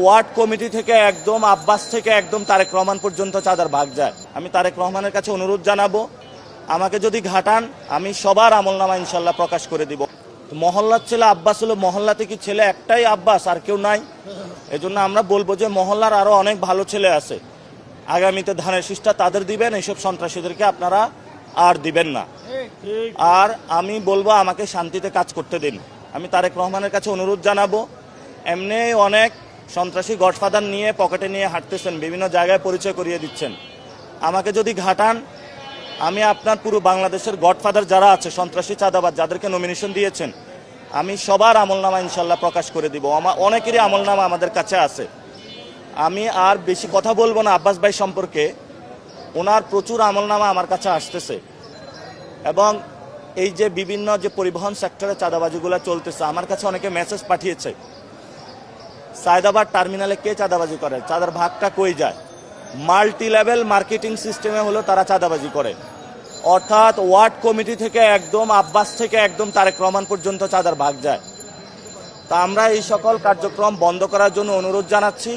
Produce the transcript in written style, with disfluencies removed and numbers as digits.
Word committee থেকে একদম আব্বাস থেকে একদম তারেক রহমান পর্যন্ত চাঁদার ভাগ যায়। আমি তারেক রহমানের কাছে অনুরোধ জানাবো, আমাকে যদি ঘাটান আমি সবার আমলনামা ইনশাল্লাহ প্রকাশ করে দিব। মহল্লার ছেলে আব্বাস হলো, মহল্লাতে কি ছেলে একটাই আব্বাস আর কেউ নাই? এজন্য আমরা বলবো যে মহল্লার আরো অনেক ভালো ছেলে আছে, আগামীতে ধানের শীষটা তাদের দিবেন, এইসব সন্ত্রাসীদেরকে আপনারা আর দিবেন না। আর আমি বলবো আমাকে শান্তিতে কাজ করতে দিন। আমি তারেক রহমানের কাছে অনুরোধ জানাবো, এমনি অনেক সন্ত্রাসী গডফাদার নিয়ে পকেটে নিয়ে হাঁটতেছেন, বিভিন্ন জায়গায় পরিচয় করিয়ে দিচ্ছেন। আমাকে যদি ঘাটান আমি আপনার পুরো বাংলাদেশের গডফাদার যারা আছে সন্ত্রাসী চাঁদাবাজ যাদেরকে নমিনেশন দিয়েছেন, আমি সবার আমলনামা ইনশাল্লাহ প্রকাশ করে দিব। অনেকেরই আমলনামা আমাদের কাছে আছে। আমি আর বেশি কথা বলবো না আব্বাস ভাই সম্পর্কে, ওনার প্রচুর আমলনামা আমার কাছে আসতেছে। এবং এই যে বিভিন্ন যে পরিবহন সেক্টরে চাঁদাবাজিগুলো চলতেছে, আমার কাছে অনেকে মেসেজ পাঠিয়েছে, সায়দাবাদ টার্মিনালে কে চাঁদাবাজি করে, চাঁদার ভাগটা কই যায়। মাল্টি লেভেল মার্কেটিং সিস্টেমে হলো তারা চাঁদাবাজি করে, অর্থাৎ ওয়ার্ড কমিটি থেকে একদম আব্বাস থেকে একদম তারেক রহমান পর্যন্ত চাঁদার ভাগ যায়। তা আমরা এই সকল কার্যক্রম বন্ধ করার জন্য অনুরোধ জানাচ্ছি।